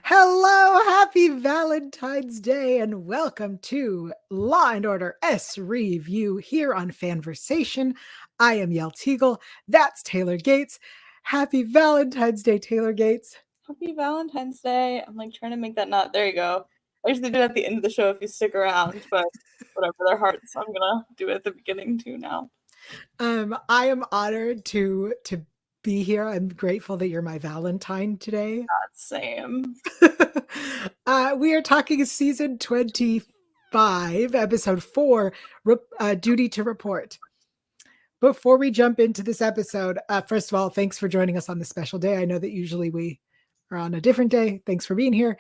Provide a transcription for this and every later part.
Hello, happy Valentine's Day, and welcome to Law and Order SVU here on FANVERSATION. I am Yael Tygiel. That's Taylor Gates. Happy Valentine's Day, Taylor Gates. Happy Valentine's Day. I'm like trying to make that not. There you go. I usually do it at the end of the show if you stick around, but whatever, their hearts. I'm gonna do it at the beginning too now. I am honored to be here. I'm grateful that you're my Valentine today. Same. We are talking season 25, episode 4, Duty to Report. Before we jump into this episode, first of all, thanks for joining us on this special day. I know that usually we are on a different day. Thanks for being here.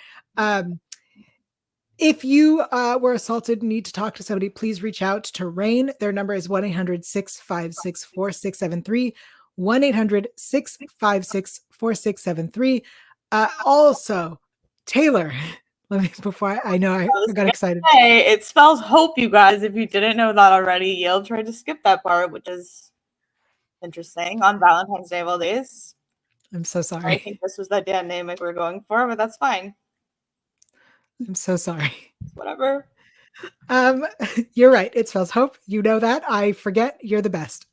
If you were assaulted and need to talk to somebody, please reach out to RAINN. Their number is 1-800-656-4673, 1-800-656-4673. Also, Taylor, let me, before I know I got excited. Hey, it spells hope, you guys. If you didn't know that already, Yael tried to skip that part, which is interesting on Valentine's Day of all days. I'm so sorry. I think this was the dynamic we were going for, but that's fine. I'm so sorry. Whatever. You're right. It spells hope. You know that. I forget. You're the best.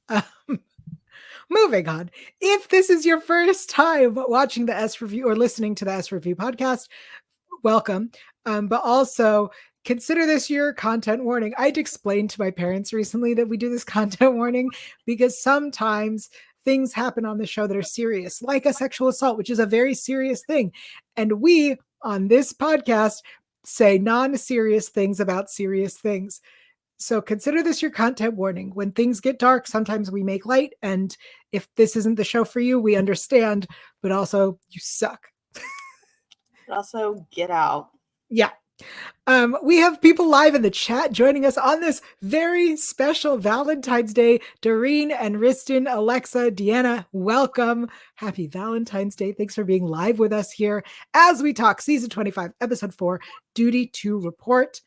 Moving on. If this is your first time watching the S Review or listening to the S Review podcast, welcome. But also consider this your content warning. I'd explained to my parents recently that we do this content warning because sometimes things happen on the show that are serious, like a sexual assault, which is a very serious thing. And we, on this podcast, say non-serious things about serious things. So consider this your content warning. When things get dark, sometimes we make light. And if this isn't the show for you, we understand, but also you suck. Also, get out. Yeah. We have people live in the chat joining us on this very special Valentine's Day. Doreen and Riston, Alexa, Deanna, welcome. Happy Valentine's Day. Thanks for being live with us here as we talk season 25, episode 4, Duty to Report.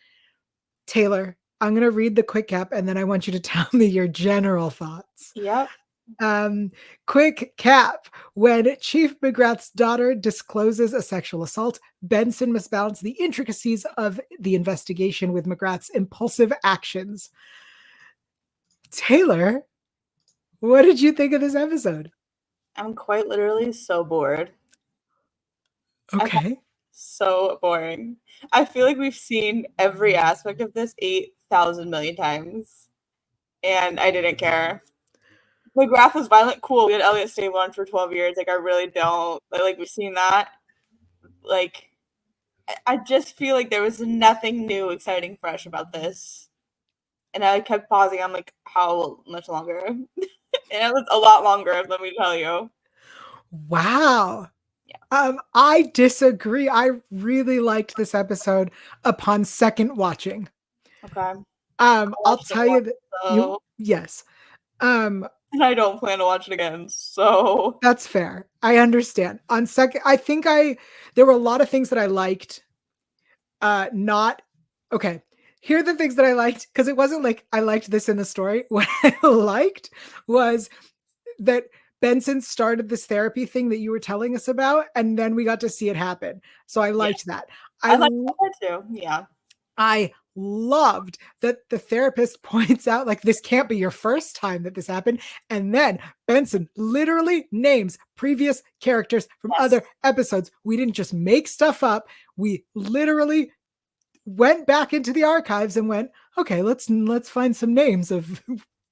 Taylor, I'm going to read the quick cap and then I want you to tell me your general thoughts. Yep. Quick cap. When Chief McGrath's daughter discloses a sexual assault, Benson must balance the intricacies of the investigation with McGrath's impulsive actions. Taylor, what did you think of this episode? I'm quite literally so bored. Okay. So boring. I feel like we've seen every aspect of this 8,000 million times, and I didn't care. McGrath was violent, cool. We had Elliot Stable on for 12 years. Like, I really don't. Like, we've seen that. Like, I just feel like there was nothing new, exciting, fresh about this. And I kept pausing. I'm like, how much longer? And it was a lot longer, let me tell you. Wow. Yeah. I disagree. I really liked this episode upon second watching. Okay. I'll tell you that yes. And I don't plan to watch it again, so that's fair. I understand. On second, I think there were a lot of things that I liked. Not okay. Here are the things that I liked, because it wasn't like I liked this in the story. What I liked was that Benson started this therapy thing that you were telling us about, and then we got to see it happen. So I liked that. I liked that too. Yeah. I loved that the therapist points out, like, this can't be your first time that this happened. And then Benson literally names previous characters from other episodes. We didn't just make stuff up. We literally went back into the archives and went, okay, let's find some names of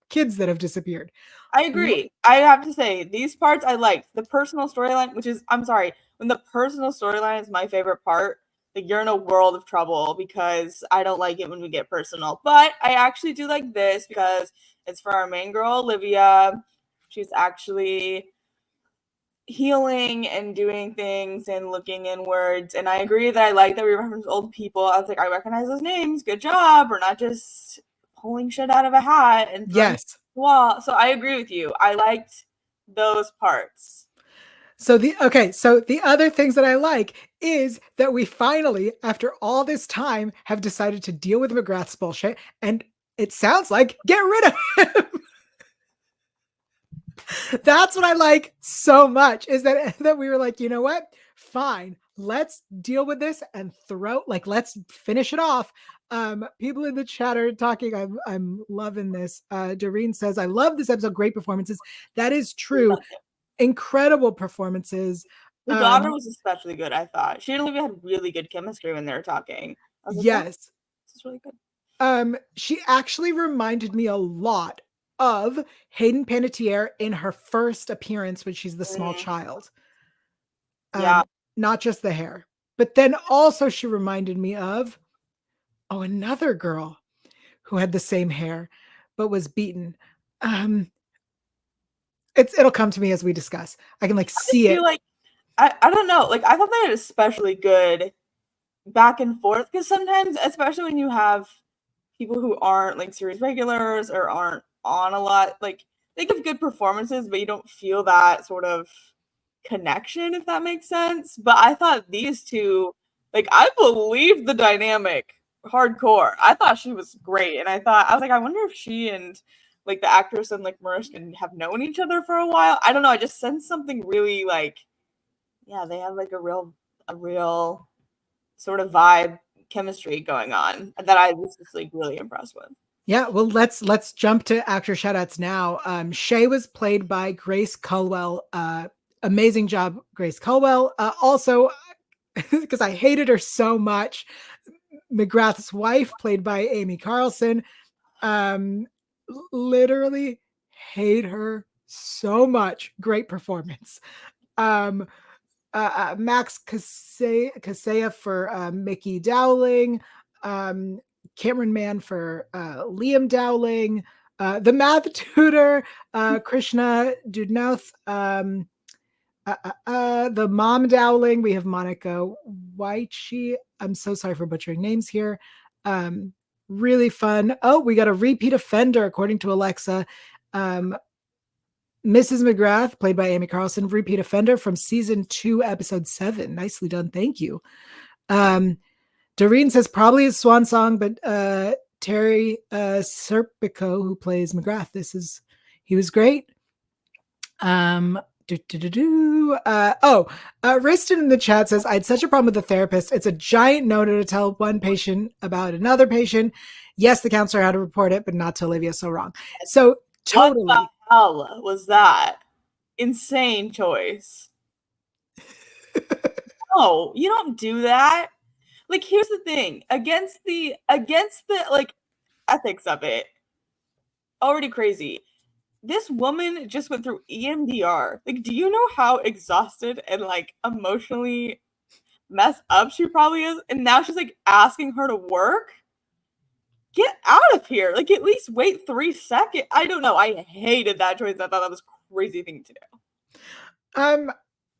kids that have disappeared. I agree. I have to say, these parts I liked. The personal storyline, which is, I'm sorry, when the personal storyline is my favorite part, like, you're in a world of trouble, because I don't like it when we get personal. But I actually do like this because it's for our main girl, Olivia. She's actually healing and doing things and looking inwards. And I agree that I like that we reference old people. I was like, I recognize those names. Good job. We're not just pulling shit out of a hat and yes. Well, so I agree with you. I liked those parts. So the other things that I like is that we finally, after all this time, have decided to deal with McGrath's bullshit, and it sounds like get rid of him. That's what I like so much, is that we were like, you know what? Fine. let's deal with this and let's finish it off. People in the chat are talking. I'm loving this. Doreen says, I love this episode. Great performances. That is true. Incredible performances. The daughter was especially good, I thought. She and Olivia had really good chemistry when they were talking. I was like, yes. This is really good. She actually reminded me a lot of Hayden Panettiere in her first appearance when she's the small child. Yeah. Not just the hair. But then also she reminded me of, another girl who had the same hair but was beaten. It'll come to me as we discuss. I can see it. Like, I don't know. Like, I thought that was especially good back and forth, because sometimes, especially when you have people who aren't like series regulars or aren't on a lot, like they give good performances, but you don't feel that sort of connection, if that makes sense. But I thought these two, like, I believed the dynamic hardcore. I thought she was great, and I was like, I wonder if she and like the actress and like Mariska have known each other for a while. I don't know. I just sensed something really like, yeah, they have like a real sort of vibe chemistry going on that I was just like really impressed with. Yeah, well, let's jump to actor shoutouts now. Shay was played by Grace Culwell. Amazing job, Grace Culwell. Also, because I hated her so much, McGrath's wife, played by Amy Carlson. Literally hate her so much. Great performance. Max Kasea for Mickey Dowling. Cameron Mann for Liam Dowling. The math tutor, Krishna Dudnoth. The mom Dowling, we have Monica Waichi. I'm so sorry for butchering names here. Really fun. Oh, we got a repeat offender, according to Alexa. Mrs. McGrath, played by Amy Carlson, repeat offender from season 2, episode 7. Nicely done. Thank you. Doreen says probably his swan song, but Terry Serpico, who plays McGrath, he was great. Riston in the chat says, I had such a problem with the therapist. It's a giant no-no to tell one patient about another patient. Yes, the counselor had to report it, but not to Olivia. So wrong. So totally. What the hell was that? Insane choice. No, you don't do that. Like, here's the thing. Against the like ethics of it, already crazy. This woman just went through EMDR. Like, do you know how exhausted and like emotionally messed up she probably is? And now she's like asking her to work? Get out of here. Like, at least wait 3 seconds. I don't know. I hated that choice. I thought that was a crazy thing to do.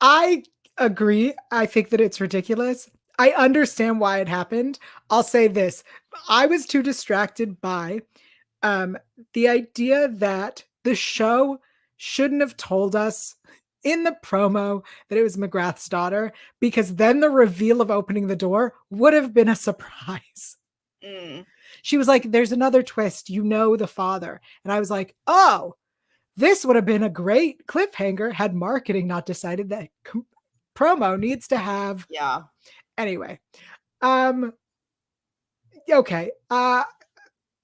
I agree. I think that it's ridiculous. I understand why it happened. I'll say this. I was too distracted by the idea that the show shouldn't have told us in the promo that it was McGrath's daughter, because then the reveal of opening the door would have been a surprise. She was like, there's another twist, the father. And I was like, oh, this would have been a great cliffhanger had marketing not decided that promo needs to have. Yeah. Anyway. Okay.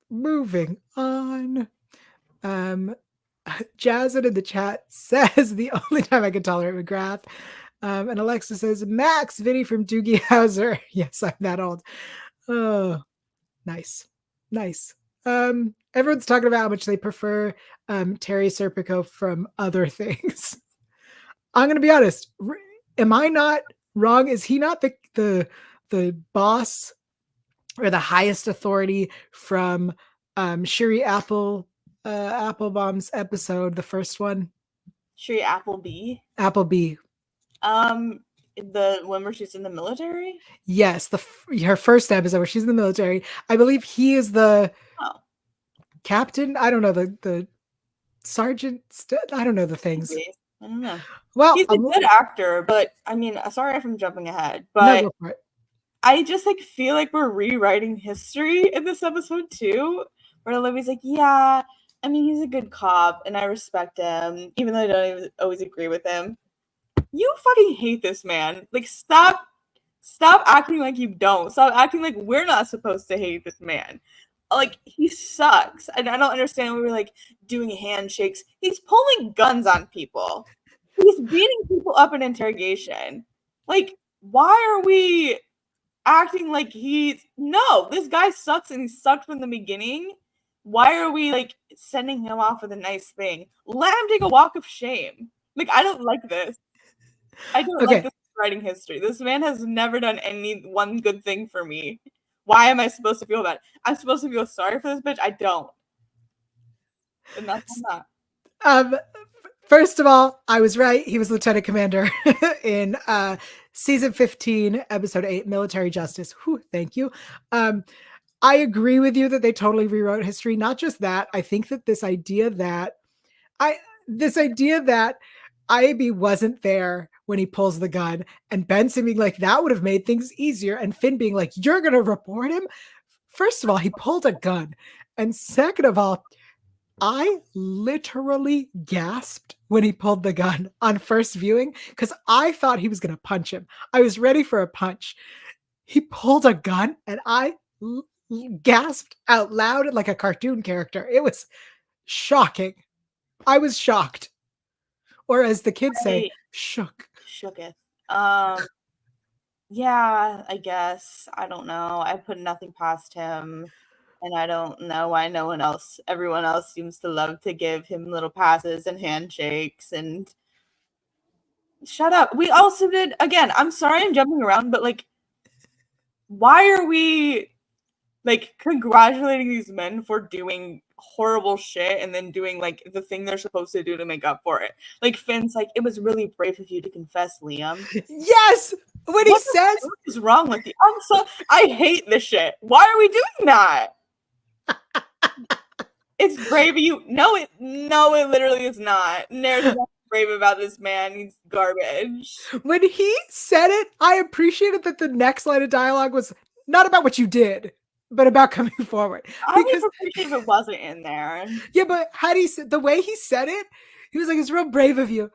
Moving on. Jasmine in the chat says the only time I can tolerate McGrath. And Alexa says, Max, Vinny from Doogie Howser. Yes, I'm that old. Oh, nice. Everyone's talking about how much they prefer Terry Serpico from other things. I'm going to be honest. Am I not wrong? Is he not the boss or the highest authority from Shiri Applebaum's episode, the first one? Shiri Appleby? Appleby. The one where she's in the military? Yes, her first episode where she's in the military. I believe he is the captain. I don't know, the sergeant. I don't know the things. Maybe. I don't know. Well, he's a good actor, but I mean, sorry if I'm jumping ahead, but no, go for it. I just like feel like we're rewriting history in this episode too, where Olivia's like, yeah, I mean, he's a good cop and I respect him, even though I don't always agree with him. You fucking hate this man. Like, stop Stop acting like you don't. Stop acting like we're not supposed to hate this man. Like, he sucks. And I don't understand. We were like doing handshakes. He's pulling guns on people. He's beating people up in interrogation. Like, why are we acting like no, this guy sucks and he sucked from the beginning. Why are we like sending him off with a nice thing? Let him take a walk of shame. Like, I don't like this. I don't like this writing history. This man has never done any one good thing for me. Why am I supposed to feel that? I'm supposed to feel sorry for this bitch? I don't. And that's not. First of all, I was right. He was lieutenant commander in season 15, episode 8, Military Justice. Whew, thank you. I agree with you that they totally rewrote history. Not just that, I think that this idea that IAB wasn't there when he pulls the gun, and Benson being like, that would have made things easier, and Finn being like, you're going to report him? First of all, he pulled a gun. And second of all, I literally gasped when he pulled the gun on first viewing because I thought he was going to punch him. I was ready for a punch. He pulled a gun and I gasped out loud like a cartoon character. It was shocking. I was shocked. Or as the kids say, shook. Shooketh. Yeah, I guess. I don't know. I put nothing past him. And I don't know why everyone else seems to love to give him little passes and handshakes and shut up. We also did, again, I'm sorry I'm jumping around, but like, why are we like congratulating these men for doing horrible shit and then doing like the thing they're supposed to do to make up for it? Like, Finn's like, it was really brave of you to confess, Liam. Yes! When he says, what is wrong with you? I hate this shit. Why are we doing that? It's brave of you. No, it literally is not. There's nothing brave about this man. He's garbage. When he said it, I appreciated that the next line of dialogue was not about what you did, but about coming forward. I would appreciate if it wasn't in there. Yeah, but had he said the way he said it, he was like, "It's real brave of you."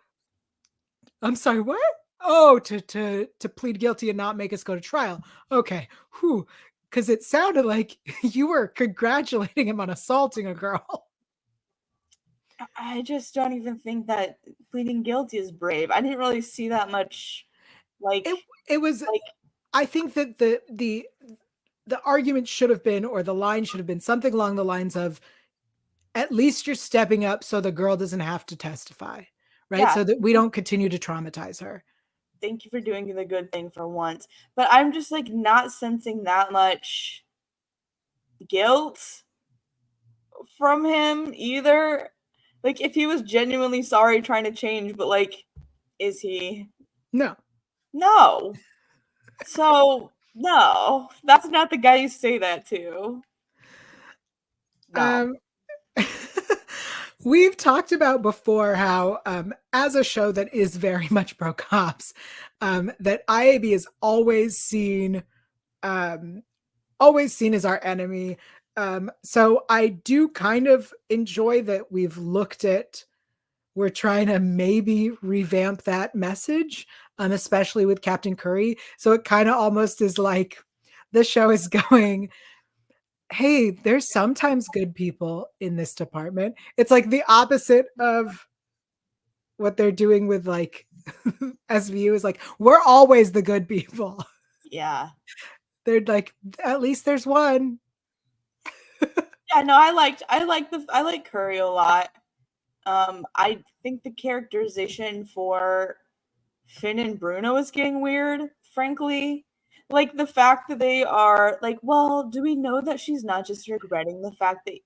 I'm sorry, what? Oh, to plead guilty and not make us go to trial. Okay, whew. Because it sounded like you were congratulating him on assaulting a girl. I just don't even think that pleading guilty is brave. I didn't really see that much. Like, it was like, I think that the argument should have been, or the line should have been something along the lines of, at least you're stepping up so the girl doesn't have to testify, right? Yeah. So that we don't continue to traumatize her. Thank you for doing the good thing for once. But I'm just like not sensing that much guilt from him either. Like, if he was genuinely sorry trying to change, but like, is he? No. So no, that's not the guy you say that to. No. We've talked about before how, as a show that is very much pro cops, that IAB is always seen as our enemy. So I do kind of enjoy that we're trying to maybe revamp that message, especially with Captain Curry. So it kind of almost is like the show is going, hey, there's sometimes good people in this department. It's like the opposite of what they're doing with like SVU is like, we're always the good people. Yeah. They're like, at least there's one. Yeah, no, I like Curry a lot. I think the characterization for Finn and Bruno is getting weird, frankly. Like, the fact that they are like, well, do we know that she's not just regretting the fact that...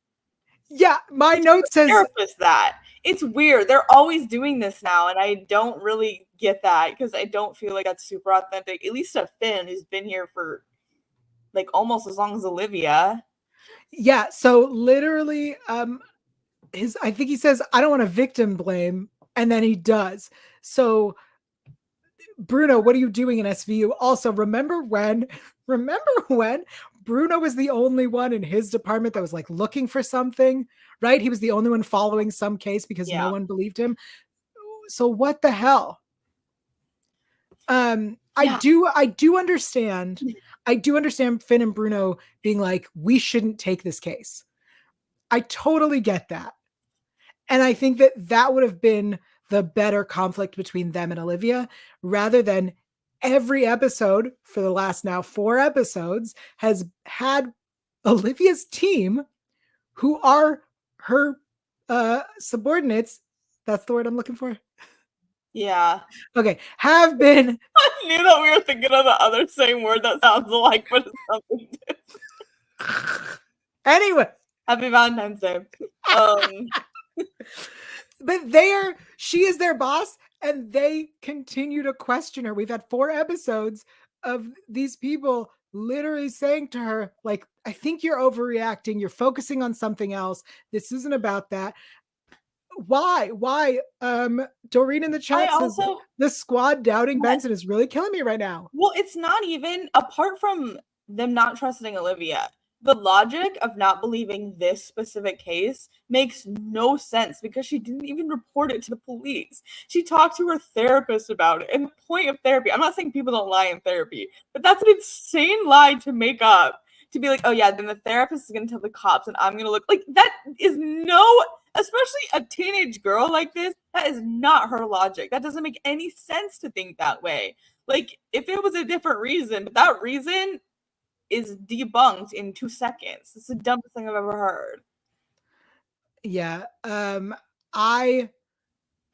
Yeah, my note says... that. It's weird. They're always doing this now, and I don't really get that, because I don't feel like that's super authentic. At least to Finn, who's been here for, like, almost as long as Olivia. Yeah, so literally, I think he says, I don't want to victim blame, and then he does. So... Bruno, what are you doing in SVU? Also, remember when Bruno was the only one in his department that was like looking for something, right? He was the only one following some case because no one believed him. So what the hell? I do understand. I do understand Finn and Bruno being like, we shouldn't take this case. I totally get that. And I think that that would have been the better conflict between them and Olivia, rather than every episode for the last now 4 episodes has had Olivia's team, who are her subordinates. That's the word I'm looking for. Yeah. Okay. Have been. I knew that we were thinking of the other same word that sounds alike, but it's something different. Anyway. Happy Valentine's Day. But she is their boss, and they continue to question her. We've had 4 episodes of these people literally saying to her, like, I think you're overreacting. You're focusing on something else. This isn't about that. Why? Doreen in the chat says the squad doubting Benson is really killing me right now. Well, it's not even, apart from them not trusting Olivia, the logic of not believing this specific case makes no sense because she didn't even report it to the police. She talked to her therapist about it. And the point of therapy, I'm not saying people don't lie in therapy, but that's an insane lie to make up. To be like, oh yeah, then the therapist is going to tell the cops and I'm going to look like that is especially a teenage girl like this, that is not her logic. That doesn't make any sense to think that way. Like, if it was a different reason, but that reason is debunked in 2 seconds. It's the dumbest thing I've ever heard. Yeah. I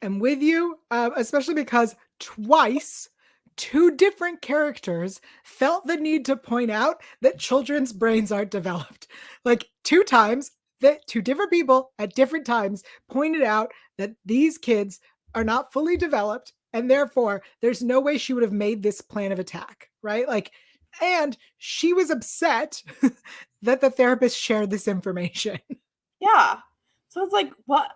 am with you, especially because twice 2 different characters felt the need to point out that children's brains aren't developed. Like 2 times that 2 different people at different times pointed out that these kids are not fully developed, and therefore there's no way she would have made this plan of attack, right? Like, and she was upset that the therapist shared this information. Yeah. So it's like, what?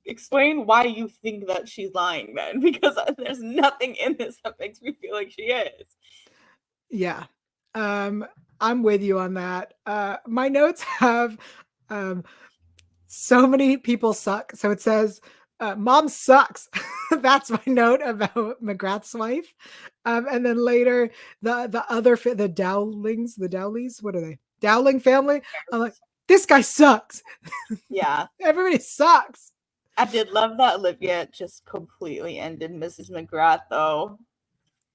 Explain why you think that she's lying then, because there's nothing in this that makes me feel like she is. Yeah. I'm with you on that. My notes have so many people suck. So it says, mom sucks. That's my note about McGrath's wife. And then later, the Dowleys, what are they? Dowling family. I'm like, this guy sucks. Yeah. Everybody sucks. I did love that Olivia just completely ended Mrs. McGrath, though.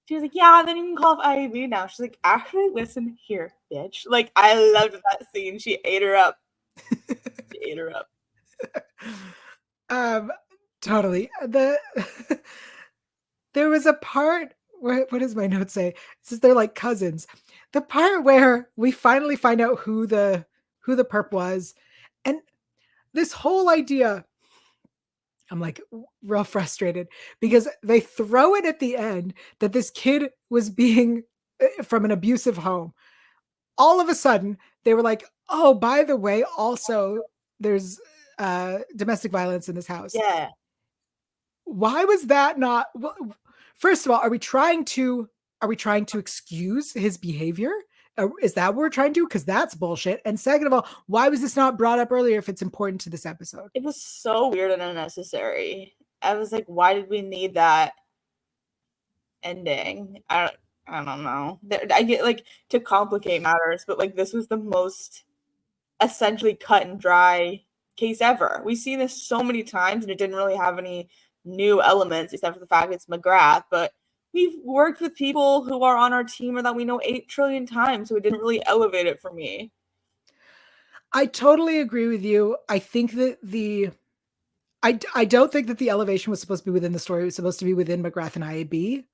She was like, yeah, then you can call IAB now. She's like, actually, listen here, bitch. Like, I loved that scene. She ate her up. Totally. There was a part where, what does my note say? It says they're like cousins. The part where we finally find out who the perp was, and this whole idea, I'm like real frustrated because they throw it at the end that this kid was being from an abusive home. All of a sudden, they were like, oh, by the way, also there's domestic violence in this house. Yeah. Why was that not? Well, first of all, are we trying to excuse his behavior? Is that what we're trying to do? Because that's bullshit. And second of all, why was this not brought up earlier if it's important to this episode? It was so weird and unnecessary. I was like, why did we need that ending? I don't know. I get, like, to complicate matters, but like this was the most essentially cut and dry case ever. We've seen this so many times and it didn't really have any new elements except for the fact it's McGrath, but we've worked with people who are on our team or that we know 8 trillion times, so it didn't really elevate it for me. I totally agree with you. I think that I don't think that the elevation was supposed to be within the story. It was supposed to be within McGrath and IAB.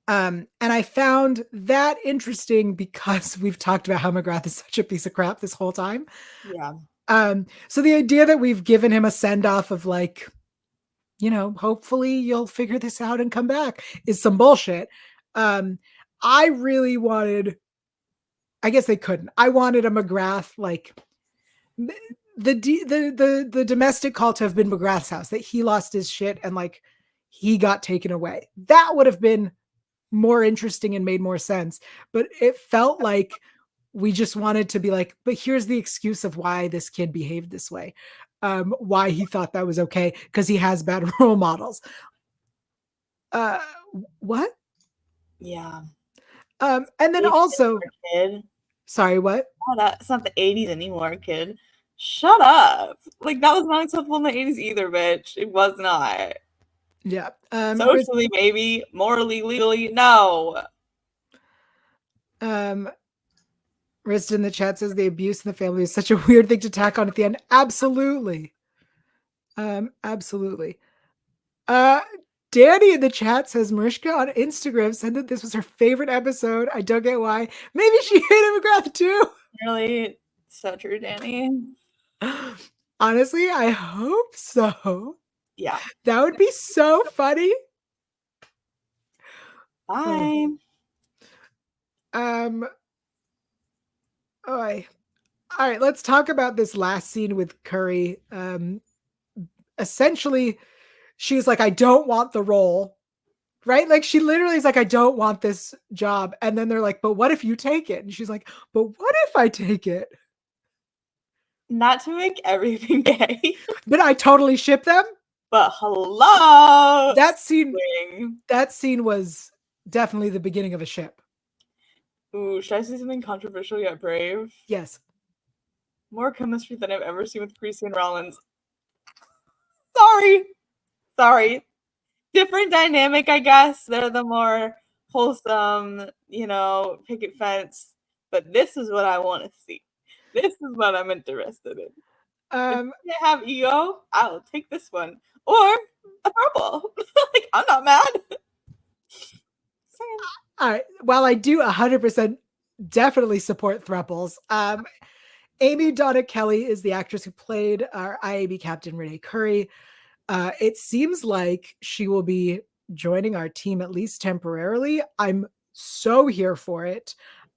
And I found that interesting because we've talked about how McGrath is such a piece of crap this whole time. Yeah. So the idea that we've given him a send-off of like, you know, hopefully you'll figure this out and come back is some bullshit. I really wanted, I guess they couldn't. I wanted a McGrath, like the domestic call to have been McGrath's house, that he lost his shit and like he got taken away. That would have been more interesting and made more sense. But it felt like we just wanted to be like, but here's the excuse of why this kid behaved this way. Why he thought that was okay, because he has bad role models. What? Yeah. And then 80s also, anymore, kid. sorry, what? Oh, it's not the 80s anymore, kid. Shut up. Like, that was not acceptable in the 80s either, bitch. It was not. Yeah. Socially, maybe. Morally, legally, no. Rist in the chat says the abuse in the family is such a weird thing to tack on at the end. Absolutely. Absolutely. Danny in the chat says Mariska on Instagram said that this was her favorite episode. I don't get why. Maybe she hated McGrath too. Really? So true, Danny. Honestly, I hope so. Yeah. That would be so funny. Bye. All right, let's talk about this last scene with Curry. Essentially, she's like, I don't want the role, right? Like, she literally is like, I don't want this job. And then they're like, but what if you take it? And she's like, but what if I take it? Not to make everything gay. But I totally ship them. But hello. That scene was definitely the beginning of a ship. Ooh, should I say something controversial yet brave? Yes. More chemistry than I've ever seen with Creasy and Rollins. Sorry. Different dynamic, I guess. They're the more wholesome, picket fence. But this is what I want to see. This is what I'm interested in. If you have ego, I'll take this one. Or a purple. Like, I'm not mad. All right. While I do 100% definitely support thruples, Amy Donna Kelly is the actress who played our IAB captain, Renee Curry. It seems like she will be joining our team at least temporarily. I'm so here for it.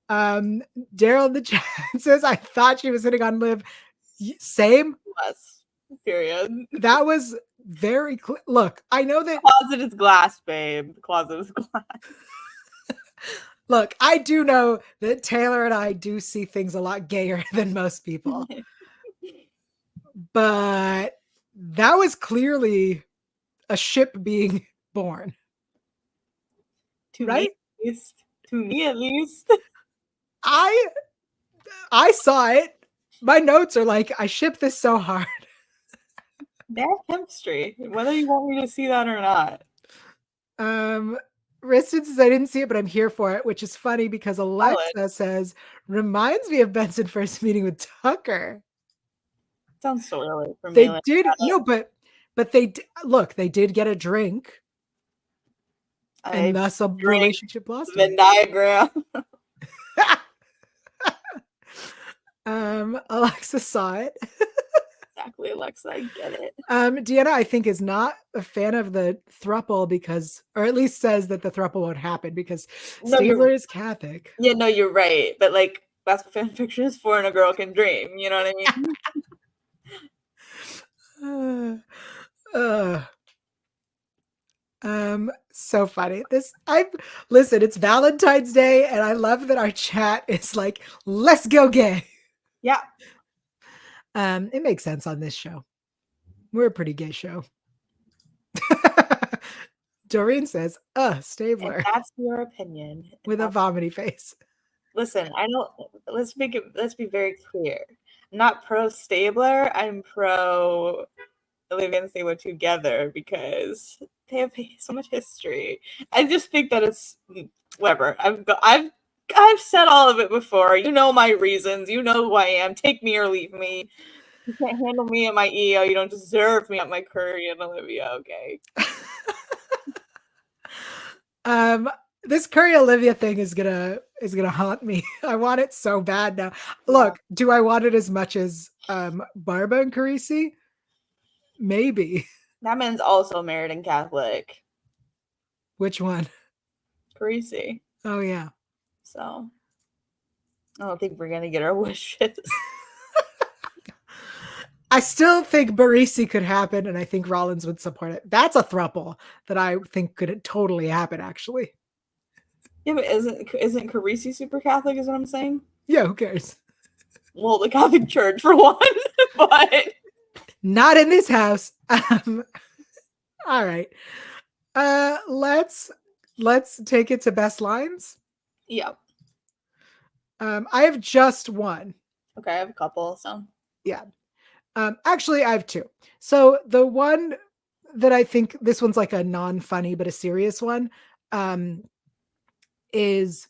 Daryl in the chat says, I thought she was hitting on Liv. Same. Yes. Period. That was very clear. Look, I know that the closet is glass, babe. The closet is glass. Look, I do know that Taylor and I do see things a lot gayer than most people. But that was clearly a ship being born. To right? Me at least. I saw it. My notes are like, I ship this so hard. They have chemistry, whether you want me to see that or not. Riston says, I didn't see it, but I'm here for it, which is funny because Alexa says, reminds me of Benson first meeting with Tucker. Sounds so early for me. They did, no, but they did get a drink. And thus a relationship blossom. Venn diagram. Alexa saw it. Exactly, Alexa, I get it. Deanna, I think, is not a fan of the throuple because, or at least says that the throuple won't happen because Stabler is Catholic. Yeah, no, you're right. But like, that's what fan fiction is for, and a girl can dream. You know what I mean? So funny. Listen, it's Valentine's Day, and I love that our chat is like, let's go gay. Yeah. It makes sense on this show. We're a pretty gay show. Doreen says, Stabler. And that's your opinion. With a vomity face. Listen, let's be very clear. I'm not pro Stabler, I'm pro Olivia and Stabler together because they have so much history. I just think that it's whatever. I've said all of it before. You know my reasons. You know who I am. Take me or leave me. You can't handle me at my EO. You don't deserve me at my Curry and Olivia. Okay. This Curry Olivia thing is gonna haunt me. I want it so bad now. Look, do I want it as much as Barba and Carisi? Maybe. That man's also married and Catholic. Which one? Carisi. Oh yeah. So I don't think we're gonna get our wishes. I still think Barisi could happen, and I think Rollins would support it. That's a throuple that I think could totally happen, actually. Yeah, but isn't Carisi super Catholic, is what I'm saying? Yeah, who cares? Well, the Catholic Church for one, but not in this house. All right. Let's let's take it to best lines. Yep. I have just one. Okay, I have a couple. So Yeah. Actually, I have two. So the one that I think this one's like a non-funny but a serious one is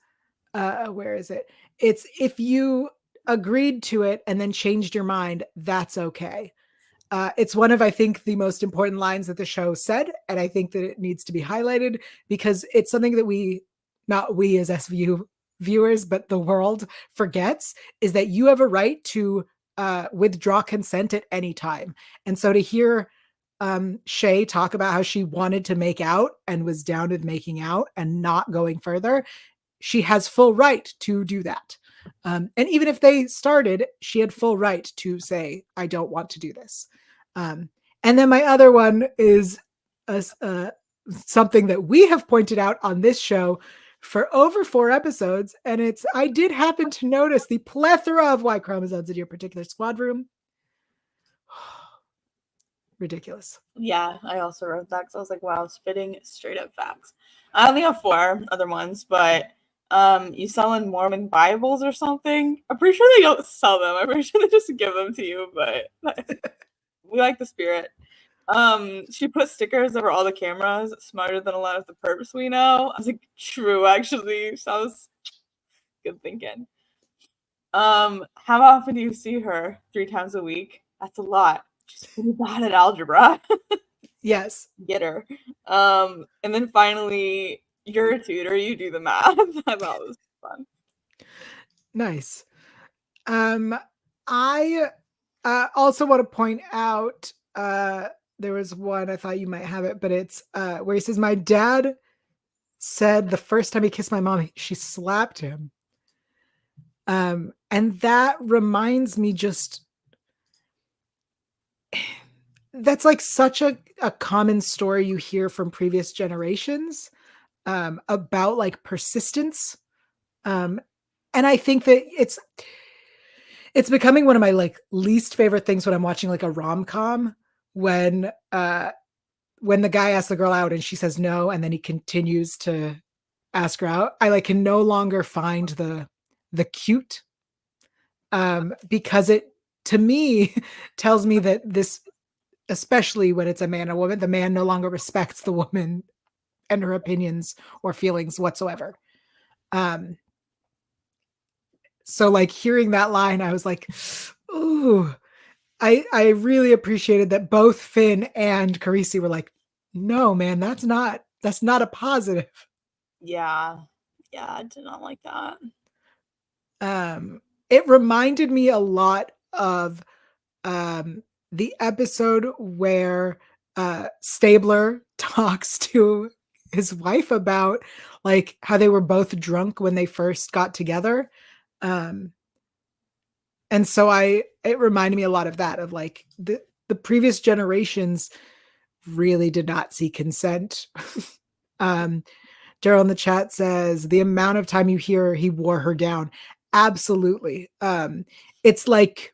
where is it? It's if you agreed to it and then changed your mind, that's okay. It's one of, I think, the most important lines that the show said, and I think that it needs to be highlighted because it's something that not we as SVU viewers, but the world forgets, is that you have a right to withdraw consent at any time. And so to hear Shay talk about how she wanted to make out and was down with making out and not going further, she has full right to do that. And even if they started, she had full right to say, I don't want to do this. And then my other one is something that we have pointed out on this show for over 4 episodes. And it's, I did happen to notice the plethora of Y chromosomes in your particular squad room. Ridiculous. yeah, I also wrote that because I was like, wow, spitting straight up facts. I only have 4 other ones, but you selling Mormon Bibles or something? I'm pretty sure they don't sell them. I'm pretty sure they just give them to you, but we like the spirit. She put stickers over all the cameras, smarter than a lot of the perps we know. I was like, true, actually. So that was good thinking. How often do you see her? 3 times a week? That's a lot. She's pretty bad at algebra. Yes. Get her. And then finally, you're a tutor, you do the math. I thought it was fun. Nice. I also want to point out there was one, I thought you might have it, but it's where he says, my dad said the first time he kissed my mom, she slapped him. And that reminds me that's like such a common story you hear from previous generations about like persistence. And I think that it's becoming one of my like least favorite things when I'm watching like a rom-com when the guy asks the girl out and she says no, and then he continues to ask her out. I like can no longer find the cute because it to me tells me that this, especially when it's a man or woman, the man no longer respects the woman and her opinions or feelings whatsoever. So like hearing that line, I was like, ooh, I really appreciated that both Finn and Carisi were like, no, man, that's not a positive. Yeah. Yeah, I did not like that. It reminded me a lot of the episode where Stabler talks to his wife about like how they were both drunk when they first got together. And so it reminded me a lot of that, of like the previous generations really did not see consent. Daryl in the chat says the amount of time you hear he wore her down. Absolutely. It's like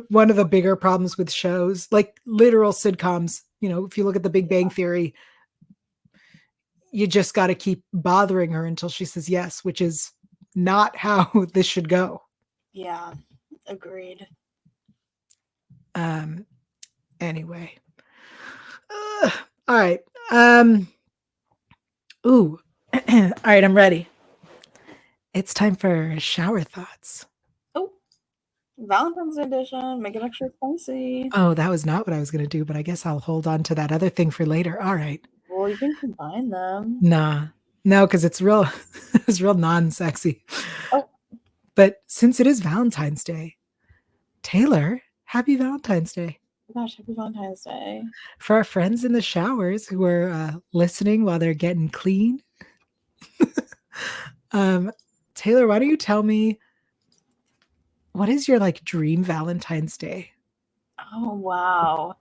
one of the bigger problems with shows, like literal sitcoms. You know, if you look at The Big Bang Theory, you just got to keep bothering her until she says yes, which is not how this should go. Yeah, agreed. Anyway. All right. Ooh. All right, I'm ready. It's time for shower thoughts. Oh, Valentine's edition. Make it extra spicy. Oh, that was not what I was going to do, but I guess I'll hold on to that other thing for later. All right. Well, you can combine them. Nah. No, because it's real it's real non-sexy. Oh. But since it is Valentine's Day, Taylor, happy Valentine's Day. Gosh, happy Valentine's Day. For our friends in the showers who are listening while they're getting clean. Taylor, why don't you tell me, what is your like dream Valentine's Day? Oh, wow.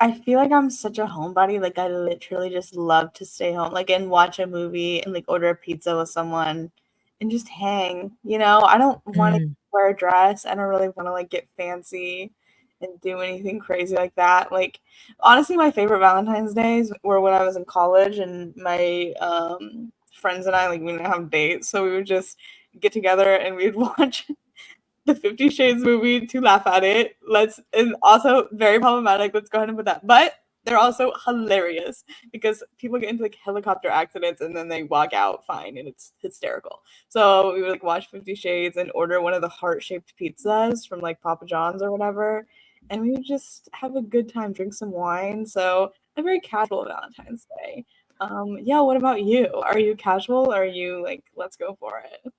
I feel like I'm such a homebody. Like, I literally just love to stay home, like, and watch a movie and like order a pizza with someone and just hang. You know, I don't want to wear a dress. I don't really want to like get fancy. and do anything crazy like that. Like, honestly, my favorite Valentine's days were when I was in college and my friends and I, like, we didn't have dates, so we would just get together and we'd watch the 50 Shades movie to laugh at it. And also very problematic. Let's go ahead and put that. But they're also hilarious because people get into like helicopter accidents and then they walk out fine and it's hysterical. So we would like watch 50 Shades and order one of the heart-shaped pizzas from like Papa John's or whatever. And we would just have a good time, drink some wine. So a very casual Valentine's Day. Yeah, what about you? Are you casual or are you like, let's go for it?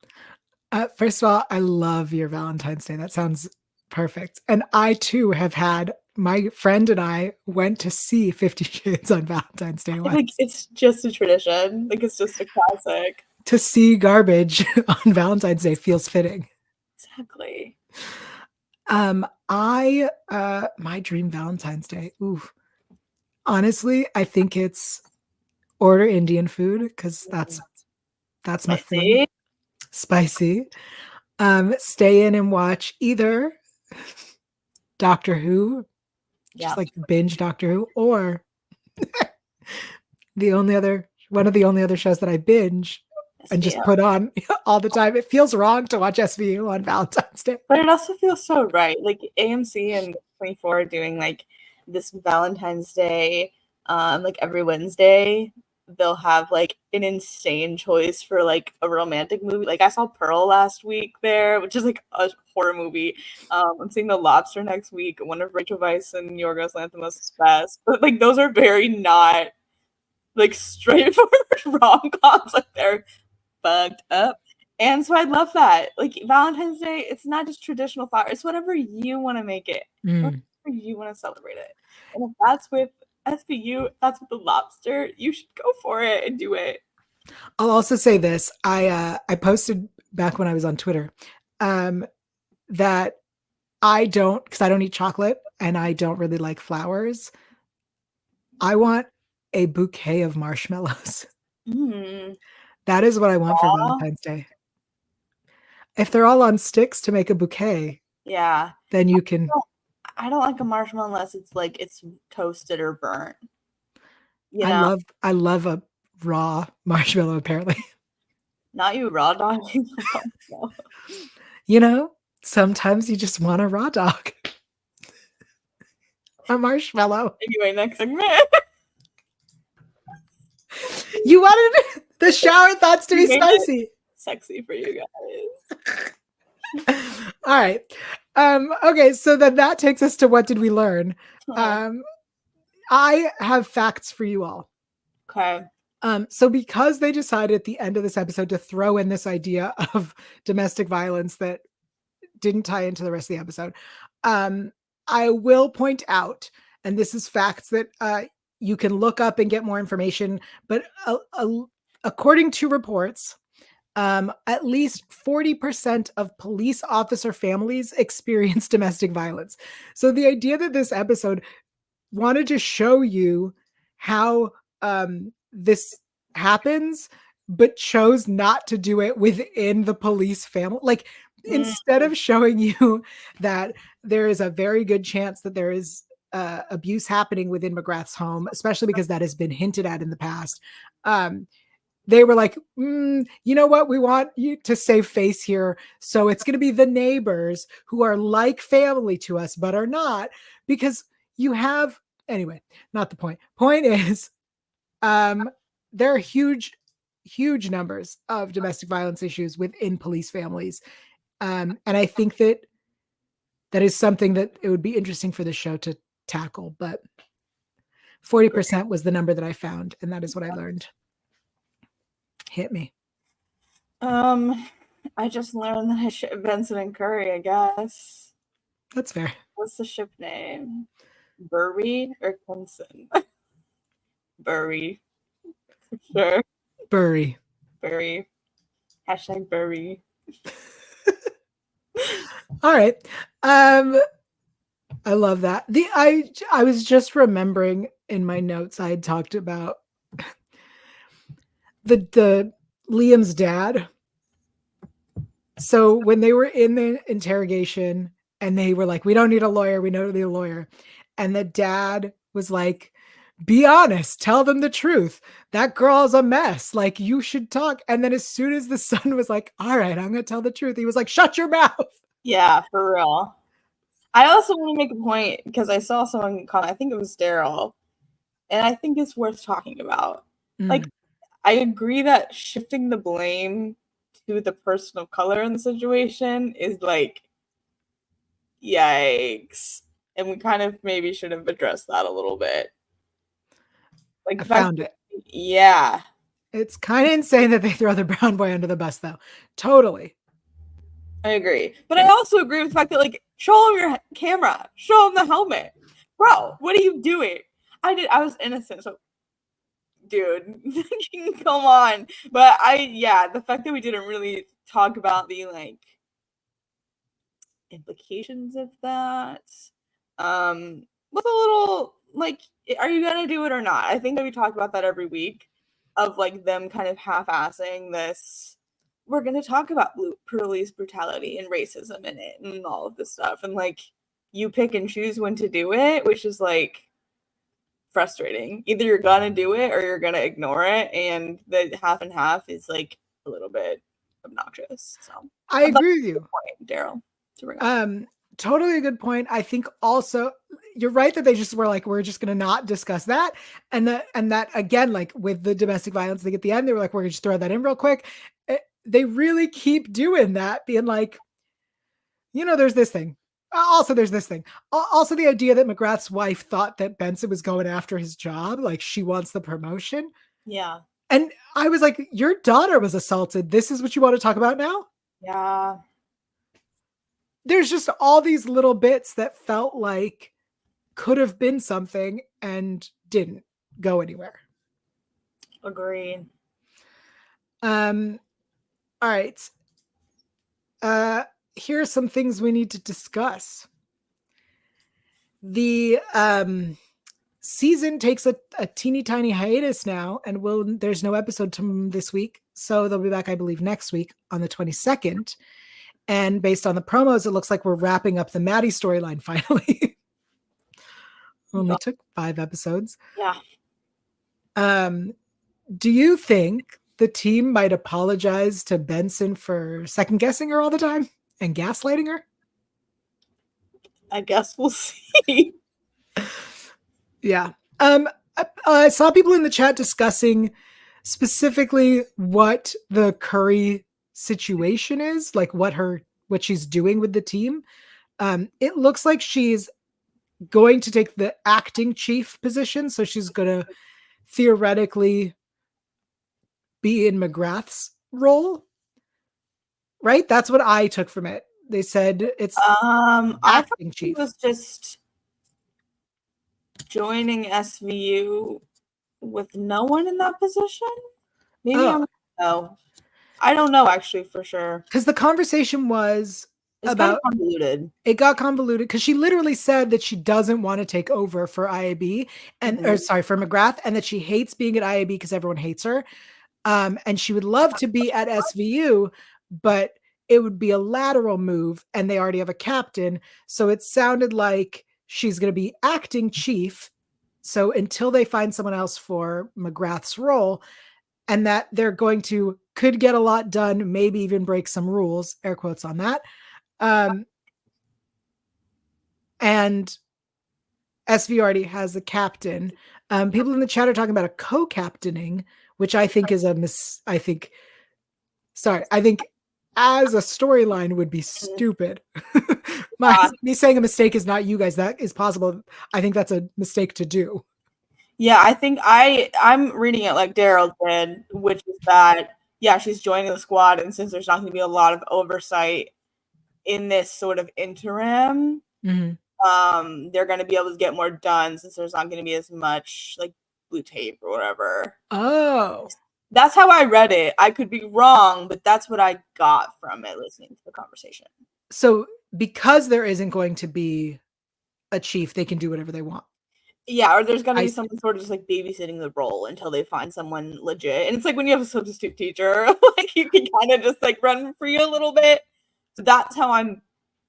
First of all, I love your Valentine's Day. That sounds perfect. And I too have had my friend and I went to see 50 Shades on Valentine's Day once. Like it's just a tradition. Like it's just a classic. To see garbage on Valentine's Day feels fitting. Exactly. My dream Valentine's Day. Ooh. Honestly, I think it's order Indian food because that's my thing. Spicy. Stay in and watch either Doctor Who, just like binge Doctor Who, or one of the only other shows that I binge and just put on all the time. It feels wrong to watch SVU on Valentine's Day. But it also feels so right. Like AMC and 24 are doing like this Valentine's Day, like every Wednesday. They'll have like an insane choice for like a romantic movie. Like I saw Pearl last week there, which is like a horror movie. I'm seeing The Lobster next week, one of Rachel Weisz and Yorgos Lanthimos' best. But like those are very not like straightforward rom-coms. Like they're fucked up. And so I love that. Like Valentine's Day, it's not just traditional flower. It's whatever you want to make it. Whatever you want to celebrate it. And if that's with SVU, that's with The Lobster, you should go for it and do it. I'll also say this. I posted back when I was on Twitter that I don't, because I don't eat chocolate and I don't really like flowers. I want a bouquet of marshmallows. That is what I want for Valentine's Day. If they're all on sticks to make a bouquet, then you can. I don't like a marshmallow unless it's like it's toasted or burnt. You know? I love a raw marshmallow. Apparently, not you raw dogging. You know, sometimes you just want a raw dog, a marshmallow. Anyway, next segment. You wanted the shower thoughts to be spicy. Sexy for you guys. All right. Okay, so then that takes us to what did we learn? I have facts for you all. Okay. So because they decided at the end of this episode to throw in this idea of domestic violence that didn't tie into the rest of the episode, I will point out, and this is facts that you can look up and get more information, but according to reports, at least 40% of police officer families experience domestic violence. So the idea that this episode wanted to show you how this happens, but chose not to do it within the police family. Like instead of showing you that there is a very good chance that there is abuse happening within McGrath's home, especially because that has been hinted at in the past. They were like, you know what? We want you to save face here. So it's going to be the neighbors who are like family to us, but are not, because you have, anyway, not the point. Point is, there are huge numbers of domestic violence issues within police families. And I think that is something that it would be interesting for the show to tackle, but 40% was the number that I found. And that is what I learned. Hit me. I just learned that I ship Benson and Curry, I guess. That's fair. What's the ship name? Burry or Clemson? Burry. For sure. Burry. Hashtag Burry. All right. I love that. I was just remembering in my notes I had talked about the Liam's dad. So when they were in the interrogation and they were like, we don't need a lawyer, we don't need a lawyer. And the dad was like, be honest, tell them the truth. That girl's a mess. Like, you should talk. And then as soon as the son was like, all right, I'm gonna tell the truth, he was like, shut your mouth. Yeah, for real. I also want to make a point because I saw someone comment, I think it was Daryl, and I think it's worth talking about. Like, I agree that shifting the blame to the person of color in the situation is like, yikes. And we kind of maybe should have addressed that a little bit. Like, I found it. Yeah. It's kind of insane that they throw the brown boy under the bus, though. Totally. I agree. But I also agree with the fact that, like, show him your camera. Show him the helmet. Bro, what are you doing? I was innocent, so dude, come on. But the fact that we didn't really talk about the, like, implications of that was a little, like, are you gonna do it or not? I think that we talk about that every week of, like, them kind of half-assing this, we're gonna talk about police brutality and racism in it and all of this stuff, and, like, you pick and choose when to do it, which is, like, frustrating. Either you're gonna do it or you're gonna ignore it, and the half and half is, like, a little bit obnoxious. So I agree with you, Daryl. Totally a good point. I think also you're right that they just were like, we're just gonna not discuss that, and that again, like with the domestic violence thing at the end, they were like, we're gonna just throw that in real quick. They really keep doing that, being like, there's this thing. Also, there's this thing. Also, the idea that McGrath's wife thought that Benson was going after his job, like she wants the promotion. Yeah. And I was like, your daughter was assaulted. This is what you want to talk about now? Yeah. There's just all these little bits that felt like could have been something and didn't go anywhere. Agreed. All right. Here are some things we need to discuss. The season takes a teeny tiny hiatus now, and there's no episode this week, so they'll be back, I believe, next week on the 22nd. And based on the promos, it looks like we're wrapping up the Maddie storyline finally. Only took 5 episodes. Yeah. Do you think the team might apologize to Benson for second guessing her all the time and gaslighting her? I guess we'll see. Yeah. I saw people in the chat discussing specifically what the Curry situation is, like what she's doing with the team. It looks like she's going to take the acting chief position, so she's going to theoretically be in McGrath's role, right? That's what I took from it. They said it's I thought chief was just joining SVU with no one in that position. Maybe I don't know actually for sure. Because the conversation was about convoluted. It got convoluted because she literally said that she doesn't want to take over for IAB for McGrath, and that she hates being at IAB because everyone hates her. And she would love to be at SVU, but it would be a lateral move, and they already have a captain. So it sounded like she's going to be acting chief. So until they find someone else for McGrath's role, and that they're going to could get a lot done, maybe even break some rules, air quotes on that. And SV already has a captain. People in the chat are talking about a co-captaining, which I think is I think as a storyline would be stupid. Me saying a mistake is not you guys. That is possible. I think that's a mistake to do. Yeah, I think I'm reading it like Daryl did, which is that, yeah, she's joining the squad, and since there's not going to be a lot of oversight in this sort of interim, they're going to be able to get more done since there's not going to be as much like blue tape or whatever. Oh. That's how I read it. I could be wrong, but that's what I got from it listening to the conversation. So because there isn't going to be a chief, they can do whatever they want. Yeah, or there's going to be someone sort of just like babysitting the role until they find someone legit. And it's like when you have a substitute teacher, like you can kind of just like run free a little bit. So that's how I'm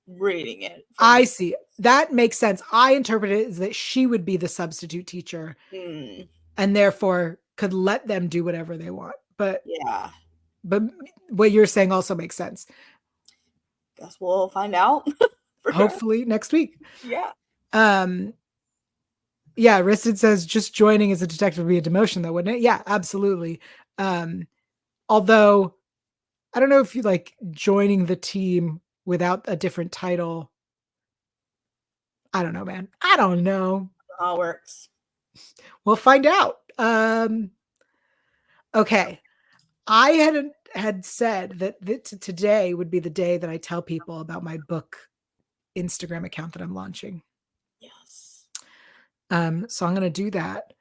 reading it. I see. That makes sense. I interpret it as that she would be the substitute teacher and therefore could let them do whatever they want. But yeah, but what you're saying also makes sense. Guess we'll find out. Hopefully next week. Yeah. Yeah, Risted says just joining as a detective would be a demotion, though, wouldn't it? Yeah, absolutely. Although I don't know if you like joining the team without a different title. I don't know, man. I don't know how it works. We'll find out. Okay. I had said that today would be the day that I tell people about my book Instagram account that I'm launching. Yes. So I'm going to do that.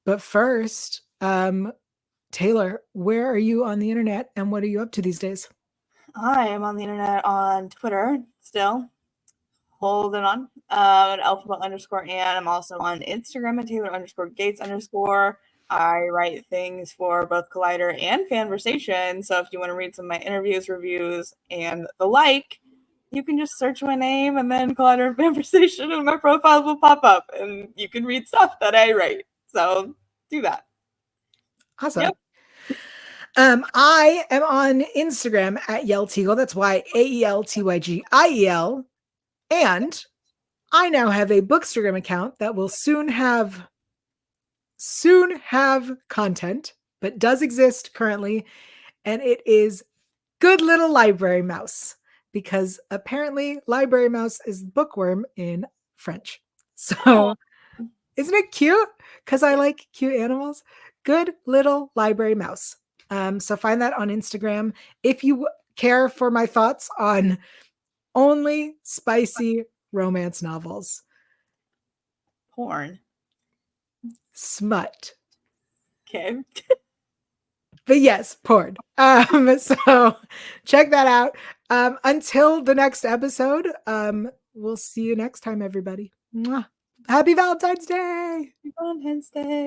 But first, Taylor, where are you on the internet and what are you up to these days? I am on the internet on Twitter still. Holding on. At alphabet_Ann. I'm also on Instagram at Taylor_Gates_. I write things for both Collider and FANVERSATION. So if you want to read some of my interviews, reviews, and the like, you can just search my name and then Collider and FANVERSATION and my profiles will pop up and you can read stuff that I write. So do that. Awesome. Yep. I am on Instagram at YaelTygiel. That's YAELTYGIEL. And I now have a Bookstagram account that will soon have content, but does exist currently. And it is Good Little Library Mouse, because apparently Library Mouse is bookworm in French. So isn't it cute? Because I like cute animals. Good Little Library Mouse. So find that on Instagram. If you care for my thoughts on only spicy romance novels. Porn. Smut. Okay. But yes, porn. So check that out. Until the next episode, we'll see you next time, everybody. Mwah. Happy Valentine's Day. Happy Valentine's Day.